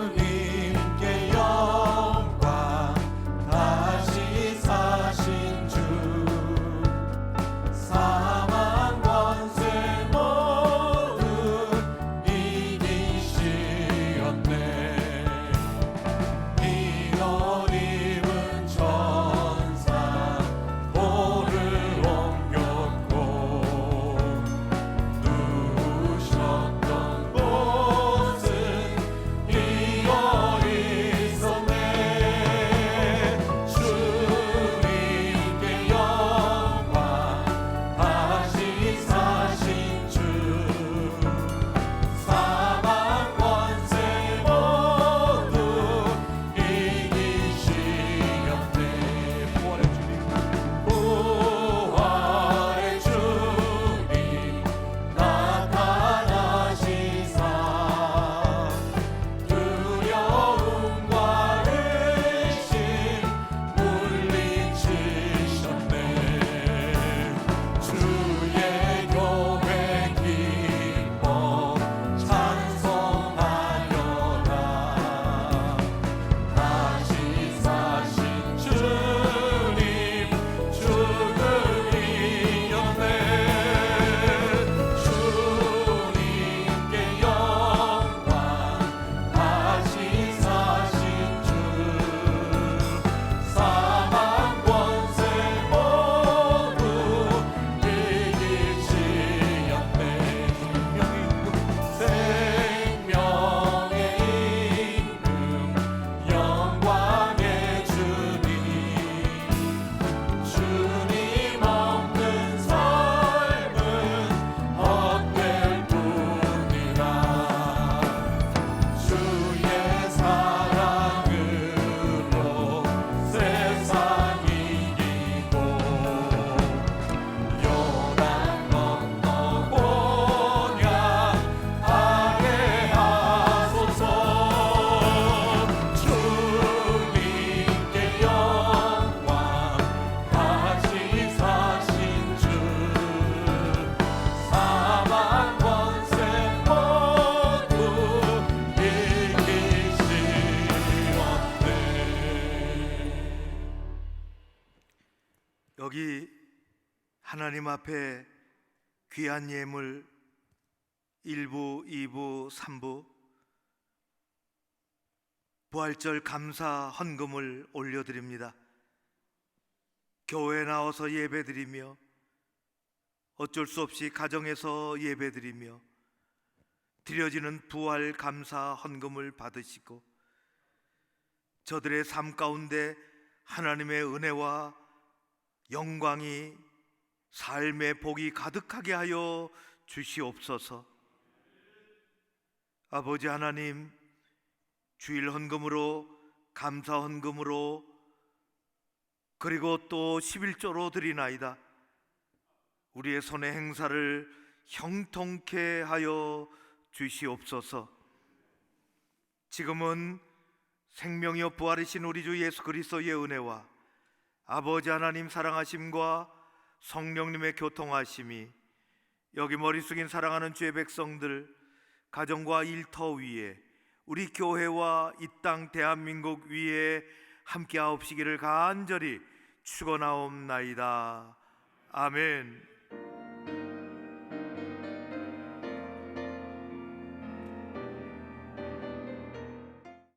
주님께 영광, 다시 사신 주, 사망 권세 모두 이기시었네. 이옷 입은 천사 돌을 옮겼고 누우셨던 곳은 비어 있었네. 주님께 영광, 다시 사신 주, 사망 권세 모두 이기시었네. 부활의 주님, 부활의 주님 나타나시사 두려움과 의심 물리치셨네. 주의 교회 기뻐 찬송하여라. 다시 사신 주님 죽음 이겼네. 주님께 영광, 다시 사신 주, 사망 권세 모두 이기시었네. 생명의 임금, 영광의 주님, 주님 없는 삶은 헛될 뿐이라. 주의 사랑으로 세상 이기고 요단 건너 본향하게 하소서. 주님께 영광, 다시 사신 주, 사망 권세 모두 이기시었네. 여기 하나님 앞에 귀한 예물 1부, 2부, 3부 부활절 감사 헌금을 올려드립니다. 교회에 나와서 예배드리며 어쩔 수 없이 가정에서 예배드리며 드려지는 부활 감사 헌금을 받으시고 저들의 삶 가운데 하나님의 은혜와 영광이 삶의 복이 가득하게 하여 주시옵소서. 아버지 하나님, 주일 헌금으로, 감사 헌금으로, 그리고 또 11조로 드리나이다. 우리의 손의 행사를 형통케 하여 주시옵소서. 지금은 생명이여 부활이신 우리 주 예수 그리스도의 은혜와 아버지 하나님 사랑하심과 성령님의 교통하심이 여기 머리 숙인 사랑하는 주의 백성들 가정과 일터 위에 우리 교회와 이 땅 대한민국 위에 함께 하옵시기를 간절히 축원하옵나이다. 아멘.